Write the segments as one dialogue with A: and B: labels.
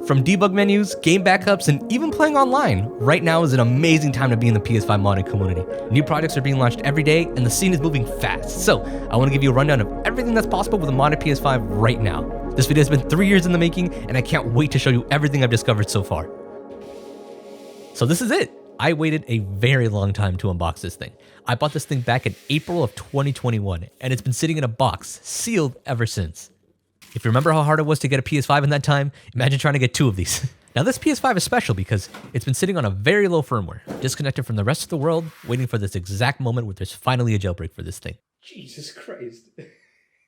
A: From debug menus, game backups, and even playing online, right now is an amazing time to be in the PS5 modding community. New projects are being launched every day, and the scene is moving fast. So, I want to give you a rundown of everything that's possible with a modded PS5 right now. This video has been 3 years in the making, and I can't wait to show you everything I've discovered so far. So this is it. I waited a very long time to unbox this thing. I bought this thing back in April of 2021, and it's been sitting in a box, sealed ever since. If you remember how hard it was to get a PS5 in that time, imagine trying to get 2 of these. Now this PS5 is special because it's been sitting on a very low firmware, disconnected from the rest of the world, waiting for this exact moment where there's finally a jailbreak for this thing.
B: Jesus Christ.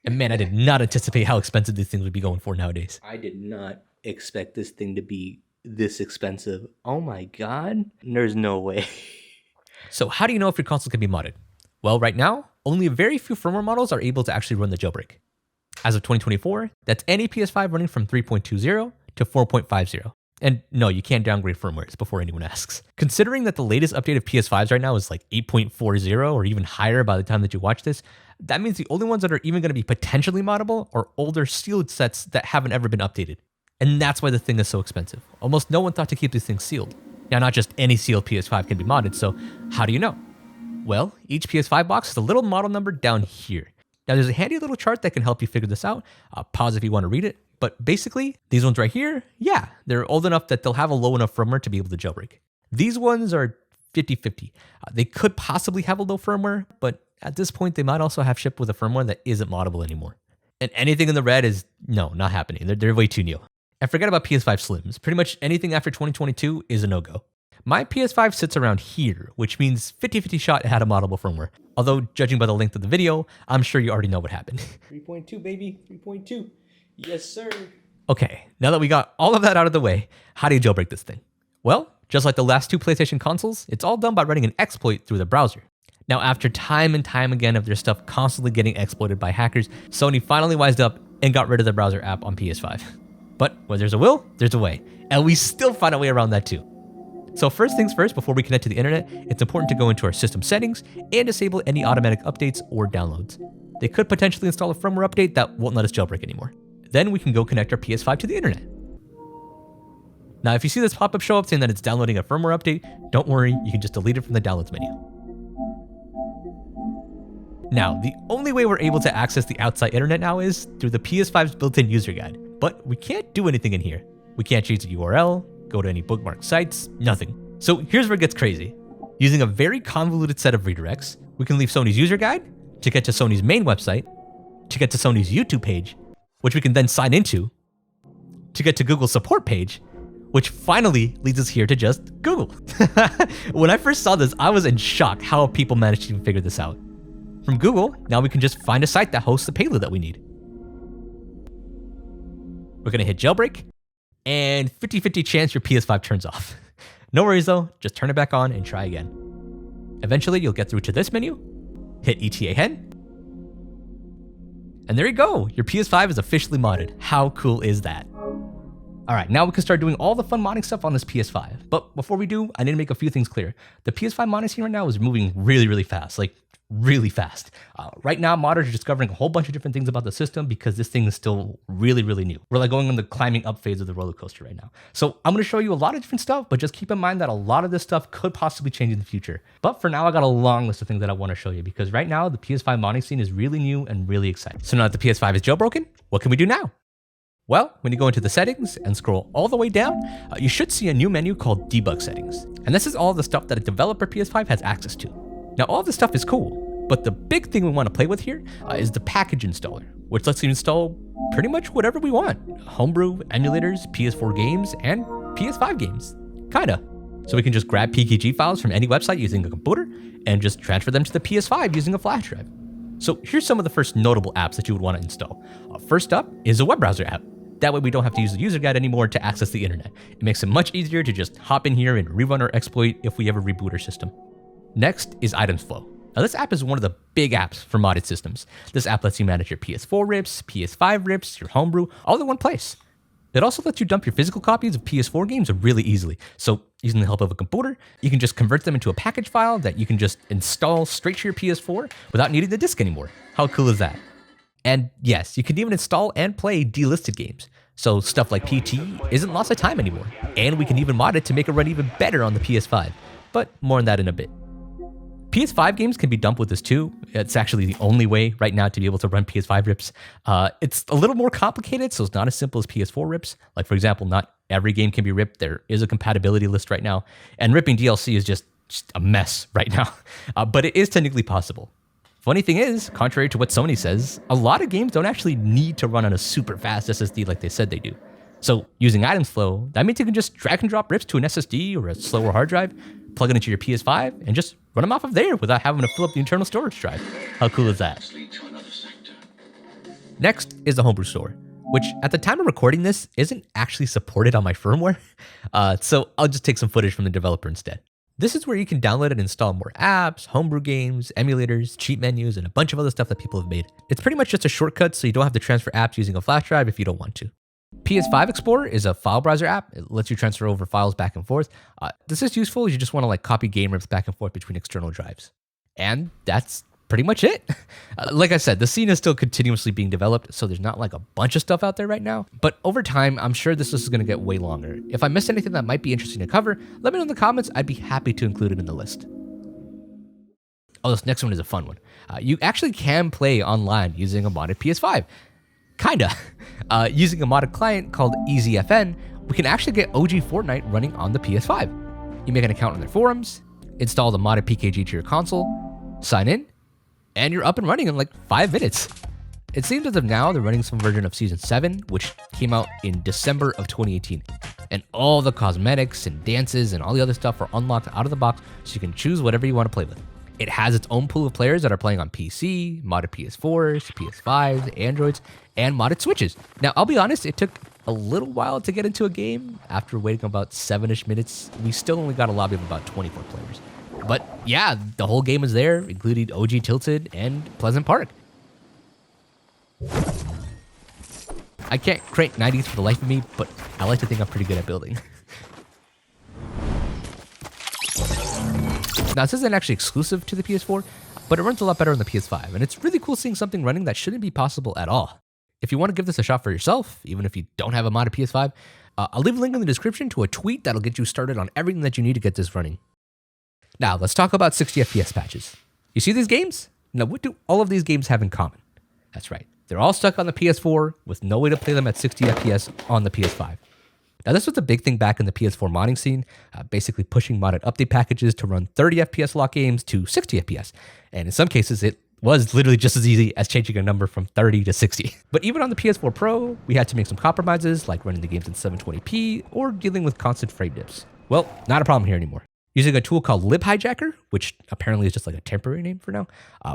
A: And man, I did not anticipate how expensive these things would be going for nowadays.
B: I did not expect this thing to be this expensive. Oh my God. There's no way.
A: So how do you know if your console can be modded? Well, right now, only a very few firmware models are able to actually run the jailbreak. As of 2024, that's any PS5 running from 3.20 to 4.50. And no, you can't downgrade firmwares before anyone asks. Considering that the latest update of PS5s right now is like 8.40 or even higher by the time that you watch this, that means the only ones that are even going to be potentially moddable are older sealed sets that haven't ever been updated. And that's why the thing is so expensive. Almost no one thought to keep these things sealed. Now, not just any sealed PS5 can be modded, so how do you know? Well, each PS5 box has a little model number down here. Now, there's a handy little chart that can help you figure this out. Pause if you want to read it. But basically, these ones right here, yeah, they're old enough that they'll have a low enough firmware to be able to jailbreak. These ones are 50-50. They could possibly have a low firmware, but at this point, they might also have shipped with a firmware that isn't moddable anymore. And anything in the red is, no, not happening. They're way too new. And forget about PS5 Slims. Pretty much anything after 2022 is a no-go. My PS5 sits around here, which means 50-50 shot it had a moddable firmware. Although, judging by the length of the video, I'm sure you already know what happened.
B: 3.2, baby. 3.2. Yes, sir.
A: Okay, now that we got all of that out of the way, how do you jailbreak this thing? Well, just like the last 2 PlayStation consoles, it's all done by running an exploit through the browser. Now, after time and time again of their stuff constantly getting exploited by hackers, Sony finally wised up and got rid of the browser app on PS5. But where there's a will, there's a way. And we still find a way around that too. So first things first, before we connect to the internet, it's important to go into our system settings and disable any automatic updates or downloads. They could potentially install a firmware update that won't let us jailbreak anymore. Then we can go connect our PS5 to the internet. Now, if you see this pop-up show up saying that it's downloading a firmware update, don't worry, you can just delete it from the downloads menu. Now, the only way we're able to access the outside internet now is through the PS5's built-in user guide, but we can't do anything in here. We can't change the URL, go to any bookmarked sites, nothing. So here's where it gets crazy. Using a very convoluted set of redirects, we can leave Sony's user guide to get to Sony's main website, to get to Sony's YouTube page, which we can then sign into, to get to Google's support page, which finally leads us here to just Google. When I first saw this, I was in shock how people managed to even figure this out. From Google, now we can just find a site that hosts the payload that we need. We're gonna hit jailbreak, and 50-50 chance your PS5 turns off. No worries though, just turn it back on and try again. Eventually, you'll get through to this menu, hit ETA hen, and there you go, your PS5 is officially modded. How cool is that? All right, now we can start doing all the fun modding stuff on this PS5. But before we do, I need to make a few things clear. The PS5 modding scene right now is moving really, really fast, like really fast. Right now, modders are discovering a whole bunch of different things about the system because this thing is still really, really new. We're like going on the climbing up phase of the roller coaster right now. So I'm gonna show you a lot of different stuff, but just keep in mind that a lot of this stuff could possibly change in the future. But for now, I got a long list of things that I wanna show you because right now, the PS5 modding scene is really new and really exciting. So now that the PS5 is jailbroken, what can we do now? Well, when you go into the settings and scroll all the way down, you should see a new menu called Debug Settings. And this is all the stuff that a developer PS5 has access to. Now, all this stuff is cool, but the big thing we want to play with here is the package installer, which lets you install pretty much whatever we want. Homebrew, emulators, PS4 games, and PS5 games. Kinda. So we can just grab PKG files from any website using a computer and just transfer them to the PS5 using a flash drive. So here's some of the first notable apps that you would want to install. First up is a web browser app. That way we don't have to use the user guide anymore to access the internet. It makes it much easier to just hop in here and rerun our exploit if we ever reboot our system. Next is Items Flow. Now this app is one of the big apps for modded systems. This app lets you manage your PS4 rips, PS5 rips, your homebrew, all in one place. It also lets you dump your physical copies of PS4 games really easily. So using the help of a computer, you can just convert them into a package file that you can just install straight to your PS4 without needing the disc anymore. How cool is that? And yes, you can even install and play delisted games. So stuff like PT isn't lost of time anymore, and we can even mod it to make it run even better on the PS5, but more on that in a bit. PS5 games can be dumped with this too. It's actually the only way right now to be able to run PS5 rips. It's a little more complicated, so it's not as simple as PS4 rips. Like for example, not every game can be ripped. There is a compatibility list right now, and ripping DLC is just a mess right now, but it is technically possible. Funny thing is, contrary to what Sony says, a lot of games don't actually need to run on a super fast SSD like they said they do. So using items flow, that means you can just drag and drop rips to an SSD or a slower hard drive, plug it into your PS5, and just run them off of there without having to fill up the internal storage drive. How cool is that? Next is the Homebrew Store, which at the time of recording this isn't actually supported on my firmware, so I'll just take some footage from the developer instead. This is where you can download and install more apps, homebrew games, emulators, cheat menus, and a bunch of other stuff that people have made. It's pretty much just a shortcut so you don't have to transfer apps using a flash drive if you don't want to. PS5 Explorer is a file browser app. It lets you transfer over files back and forth. This is useful if you just want to copy game rips back and forth between external drives. And that's pretty much it. Like I said, the scene is still continuously being developed, so there's not a bunch of stuff out there right now. But over time, I'm sure this list is going to get way longer. If I missed anything that might be interesting to cover, let me know in the comments. I'd be happy to include it in the list. Oh, this next one is a fun one. You actually can play online using a modded PS5. Kinda. Using a modded client called EasyFN, we can actually get OG Fortnite running on the PS5. You make an account on their forums, install the modded PKG to your console, sign in, and you're up and running in 5 minutes. It seems as of now they're running some version of Season 7, which came out in December of 2018. And all the cosmetics and dances and all the other stuff are unlocked out of the box, so you can choose whatever you want to play with. It has its own pool of players that are playing on PC, modded PS4s, PS5s, Androids, and modded Switches. Now, I'll be honest, it took a little while to get into a game. After waiting about 7-ish minutes, we still only got a lobby of about 24 players. But yeah, the whole game is there, including OG Tilted and Pleasant Park. I can't create 90s for the life of me, but I like to think I'm pretty good at building. Now, this isn't actually exclusive to the PS4, but it runs a lot better on the PS5, and it's really cool seeing something running that shouldn't be possible at all. If you want to give this a shot for yourself, even if you don't have a modded PS5, I'll leave a link in the description to a tweet that'll get you started on everything that you need to get this running. Now, let's talk about 60 FPS patches. You see these games? Now, what do all of these games have in common? That's right. They're all stuck on the PS4 with no way to play them at 60 FPS on the PS5. Now, this was the big thing back in the PS4 modding scene, basically pushing modded update packages to run 30 FPS lock games to 60 FPS. And in some cases, it was literally just as easy as changing a number from 30 to 60. But even on the PS4 Pro, we had to make some compromises, like running the games in 720p or dealing with constant frame dips. Well, not a problem here anymore. Using a tool called libhijacker, which apparently is just a temporary name for now,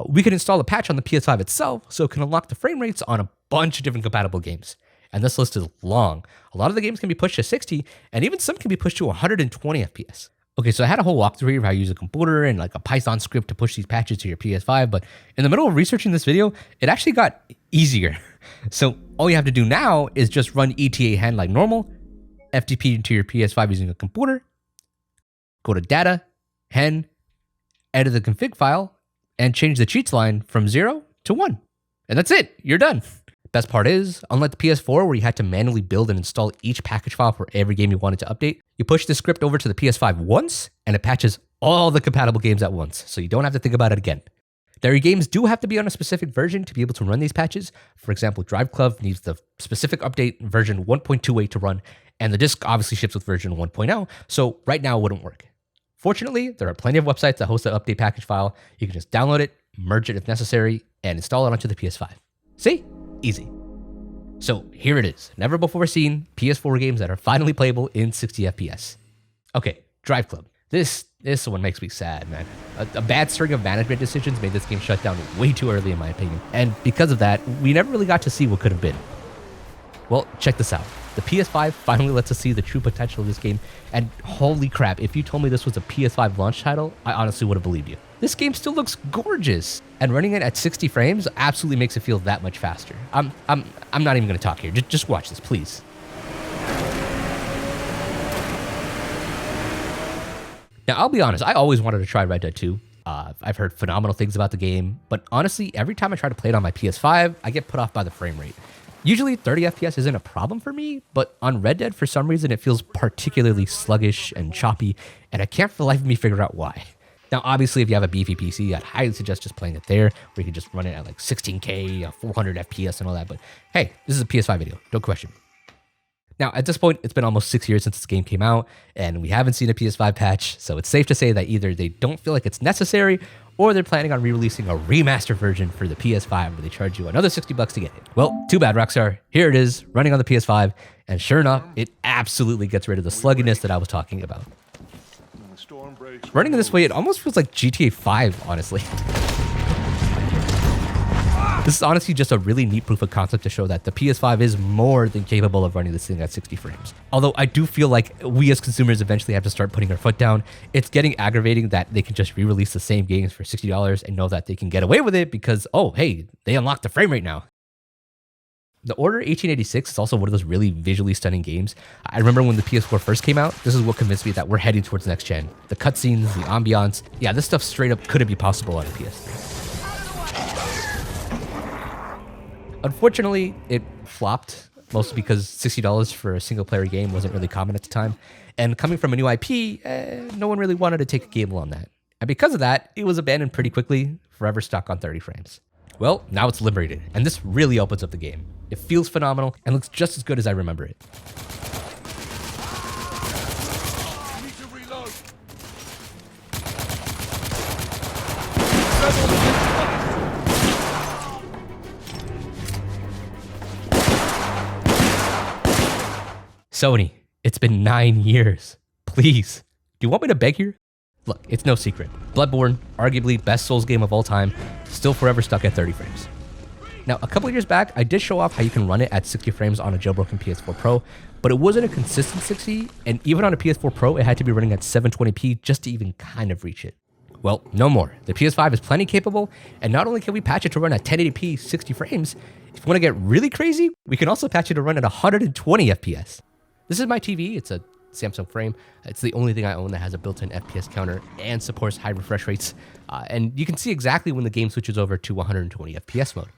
A: we can install a patch on the PS5 itself so it can unlock the frame rates on a bunch of different compatible games. And this list is long. A lot of the games can be pushed to 60, and even some can be pushed to 120 FPS. Okay, so I had a whole walkthrough of how you use a computer and a Python script to push these patches to your PS5, but in the middle of researching this video, it actually got easier. So all you have to do now is just run ETA hen like normal, FTP to your PS5 using a computer, go to data, hen, edit the config file, and change the cheats line from 0 to 1. And that's it, you're done. Best part is, unlike the PS4 where you had to manually build and install each package file for every game you wanted to update, you push the script over to the PS5 once, and it patches all the compatible games at once, so you don't have to think about it again. Their games do have to be on a specific version to be able to run these patches. For example, Drive Club needs the specific update version 1.28 to run, and the disc obviously ships with version 1.0, so right now it wouldn't work. Fortunately, there are plenty of websites that host the update package file. You can just download it, merge it if necessary, and install it onto the PS5. See? Easy. So here it is. Never before seen PS4 games that are finally playable in 60 FPS. Okay, Drive Club. This one makes me sad, man. A bad string of management decisions made this game shut down way too early in my opinion. And because of that, we never really got to see what could have been. Well, check this out. The PS5 finally lets us see the true potential of this game, and holy crap, if you told me this was a PS5 launch title, I honestly would have believed you. This game still looks gorgeous, and running it at 60 frames absolutely makes it feel that much faster. I'm not even gonna talk here. Just watch this, please. Now, I'll be honest, I always wanted to try Red Dead 2. I've heard phenomenal things about the game, but honestly, every time I try to play it on my PS5, I get put off by the frame rate. Usually 30 FPS isn't a problem for me, but on Red Dead, for some reason, it feels particularly sluggish and choppy, and I can't for the life of me figure out why. Now, obviously, if you have a beefy PC, I'd highly suggest just playing it there, where you can just run it at like 16K, 400 FPS and all that, but hey, this is a PS5 video, don't question. Now, at this point, it's been almost 6 years since this game came out, and we haven't seen a PS5 patch, so it's safe to say that either they don't feel like it's necessary, or they're planning on re-releasing a remastered version for the PS5 where they charge you another $60 to get it. Well, too bad, Rockstar. Here it is, running on the PS5, and sure enough, it absolutely gets rid of the sluggishness that I was talking about. Running in this way, it almost feels like GTA 5, honestly. This is honestly just a really neat proof of concept to show that the PS5 is more than capable of running this thing at 60 frames. Although I do feel like we as consumers eventually have to start putting our foot down. It's getting aggravating that they can just re-release the same games for $60 and know that they can get away with it because, oh, hey, they unlocked the frame rate now. The Order 1886 is also one of those really visually stunning games. I remember when the PS4 first came out, this is what convinced me that we're heading towards next gen. The cutscenes, the ambiance, yeah, this stuff straight up couldn't be possible on a PS3. Unfortunately, it flopped, mostly because $60 for a single-player game wasn't really common at the time. And coming from a new IP, no one really wanted to take a gamble on that. And because of that, it was abandoned pretty quickly, forever stuck on 30 frames. Well, now it's liberated, and this really opens up the game. It feels phenomenal and looks just as good as I remember it. Sony, it's been 9 years. Please, do you want me to beg here? Look, it's no secret. Bloodborne, arguably best Souls game of all time, still forever stuck at 30 frames. Now, a couple of years back, I did show off how you can run it at 60 frames on a jailbroken PS4 Pro, but it wasn't a consistent 60, and even on a PS4 Pro, it had to be running at 720p just to even kind of reach it. Well, no more. The PS5 is plenty capable, and not only can we patch it to run at 1080p 60 frames, if you want to get really crazy, we can also patch it to run at 120 FPS. This is my TV, it's a Samsung frame. It's the only thing I own that has a built-in FPS counter and supports high refresh rates. And you can see exactly when the game switches over to 120 FPS mode.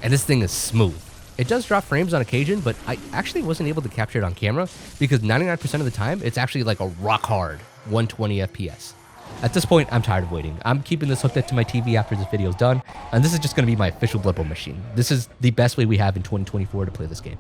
A: And this thing is smooth. It does drop frames on occasion, but I actually wasn't able to capture it on camera because 99% of the time, it's actually like a rock hard 120 FPS. At this point, I'm tired of waiting. I'm keeping this hooked up to my TV after this video is done, and this is just going to be my official Bloodborne machine. This is the best way we have in 2024 to play this game.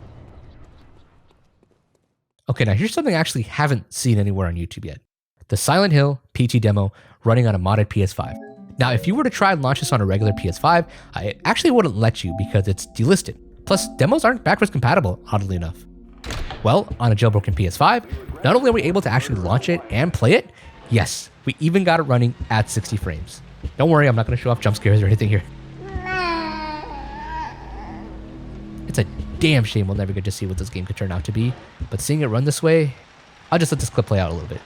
A: Okay, now here's something I actually haven't seen anywhere on YouTube yet. The Silent Hill PT demo running on a modded PS5. Now, if you were to try and launch this on a regular PS5, I actually wouldn't let you because it's delisted. Plus, demos aren't backwards compatible, oddly enough. Well, on a jailbroken PS5, not only are we able to actually launch it and play it, yes, we even got it running at 60 frames. Don't worry, I'm not going to show off jump scares or anything here. It's a damn shame we'll never get to see what this game could turn out to be, but seeing it run this way, I'll just let this clip play out a little bit.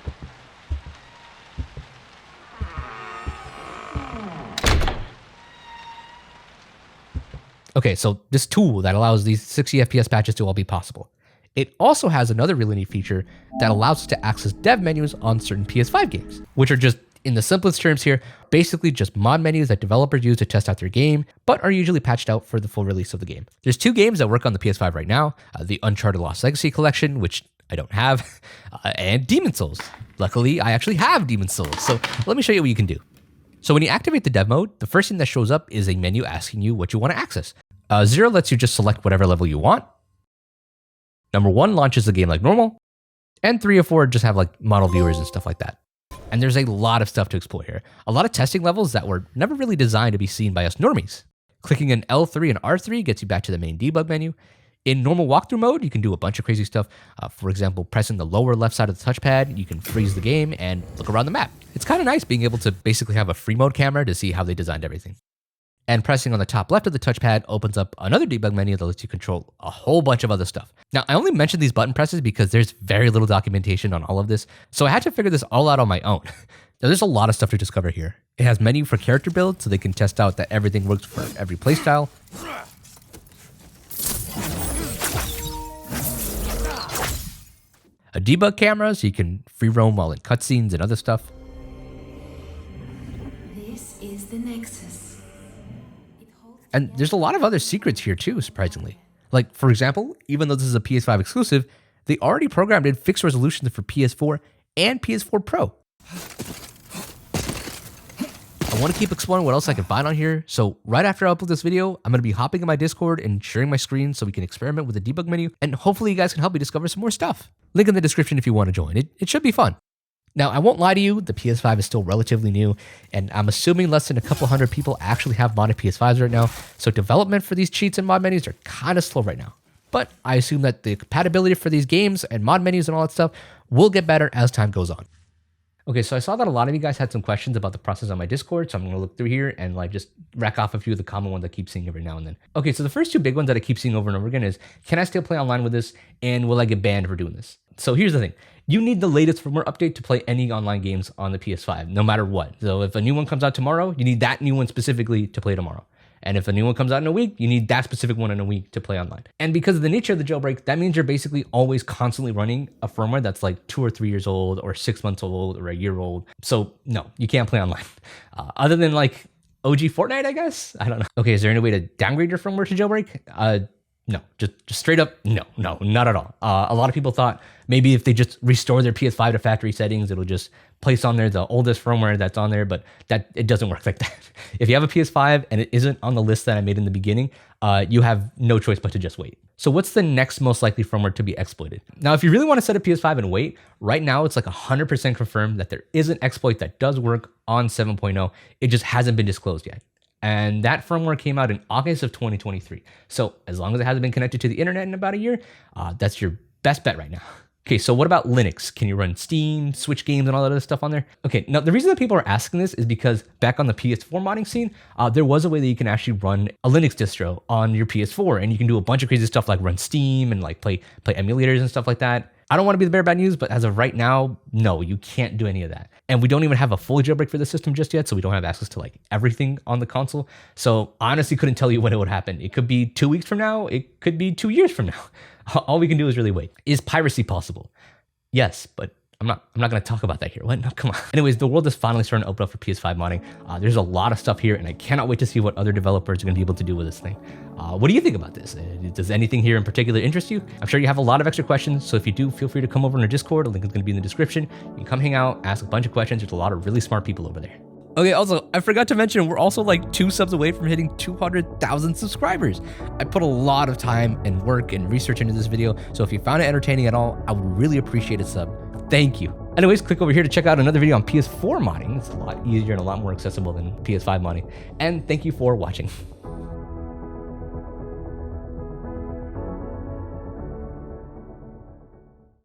A: Okay, so this tool that allows these 60 FPS patches to all be possible. It also has another really neat feature that allows us to access dev menus on certain PS5 games, which are just, in the simplest terms here, basically just mod menus that developers use to test out their game, but are usually patched out for the full release of the game. There's 2 games that work on the PS5 right now, the Uncharted Lost Legacy collection, which I don't have, and Demon's Souls. Luckily, I actually have Demon's Souls, so let me show you what you can do. So when you activate the dev mode, the first thing that shows up is a menu asking you what you want to access. 0 lets you just select whatever level you want. Number 1 launches the game like normal, and 3 or 4 just have like model viewers and stuff like that. And there's a lot of stuff to explore here. A lot of testing levels that were never really designed to be seen by us normies. Clicking an L3 and R3 gets you back to the main debug menu. In normal walkthrough mode, you can do a bunch of crazy stuff. For example, pressing the lower left side of the touchpad, you can freeze the game and look around the map. It's kind of nice being able to basically have a free mode camera to see how they designed everything. And pressing on the top left of the touchpad opens up another debug menu that lets you control a whole bunch of other stuff. Now, I only mentioned these button presses because there's very little documentation on all of this, so I had to figure this all out on my own. Now, there's a lot of stuff to discover here. It has menu for character build, so they can test out that everything works for every playstyle. A debug camera, so you can free roam while in cutscenes and other stuff.
C: This is the Nexus.
A: And there's a lot of other secrets here too, surprisingly. Like, for example, even though this is a PS5 exclusive, they already programmed in fixed resolutions for PS4 and PS4 Pro. I want to keep exploring what else I can find on here, so right after I upload this video, I'm going to be hopping in my Discord and sharing my screen so we can experiment with the debug menu, and hopefully you guys can help me discover some more stuff. Link in the description if you want to join. It should be fun. Now, I won't lie to you, the PS5 is still relatively new, and I'm assuming less than a couple hundred people actually have modded PS5s right now, so development for these cheats and mod menus are kind of slow right now. But I assume that the compatibility for these games and mod menus and all that stuff will get better as time goes on. Okay, so I saw that a lot of you guys had some questions about the process on my Discord, so I'm going to look through here and like just rack off a few of the common ones I keep seeing every now and then. Okay, so the first two big ones that I keep seeing over and over again is, can I still play online with this, and will I get banned for doing this? So here's the thing. You need the latest firmware update to play any online games on the PS5, no matter what. So if a new one comes out tomorrow, you need that new one specifically to play tomorrow. And if a new one comes out in a week, you need that specific one in a week to play online. And because of the nature of the jailbreak, that means you're basically always constantly running a firmware that's like 2 or 3 years old or 6 months old or a year old. So no, you can't play online. Other than like OG Fortnite, I guess? I don't know. Okay, is there any way to downgrade your firmware to jailbreak? No, just straight up, no, not at all. A lot of people thought maybe if they just restore their PS5 to factory settings, it'll just place on there the oldest firmware that's on there, but it doesn't work like that. If you have a PS5 and it isn't on the list that I made in the beginning, you have no choice but to just wait. So what's the next most likely firmware to be exploited? Now, if you really want to set a PS5 and wait, right now it's like 100% confirmed that there is an exploit that does work on 7.0. It just hasn't been disclosed yet. And that firmware came out in August of 2023. So as long as it hasn't been connected to the internet in about a year, that's your best bet right now. Okay, so what about Linux? Can you run Steam, Switch games, and all that other stuff on there? Okay, now the reason that people are asking this is because back on the PS4 modding scene, there was a way that you can actually run a Linux distro on your PS4, and you can do a bunch of crazy stuff like run Steam and like play emulators and stuff like that. I don't want to be the bearer of bad news, but as of right now, no, you can't do any of that. And we don't even have a full jailbreak for the system just yet, so we don't have access to like everything on the console. So I honestly couldn't tell you when it would happen. It could be 2 weeks from now. It could be 2 years from now. All we can do is really wait. Is piracy possible? Yes, but I'm not going to talk about that here. What? No, come on. Anyways, the world is finally starting to open up for PS5 modding. There's a lot of stuff here, and I cannot wait to see what other developers are going to be able to do with this thing. What do you think about this? Does anything here in particular interest you? I'm sure you have a lot of extra questions, so if you do, feel free to come over in our Discord. The link is going to be in the description. You can come hang out, ask a bunch of questions. There's a lot of really smart people over there. Okay, also, I forgot to mention, we're also like 2 subs away from hitting 200,000 subscribers. I put a lot of time and work and research into this video, so if you found it entertaining at all, I would really appreciate a sub. Thank you. Anyways, click over here to check out another video on PS4 modding. It's a lot easier and a lot more accessible than PS5 modding. And thank you for watching.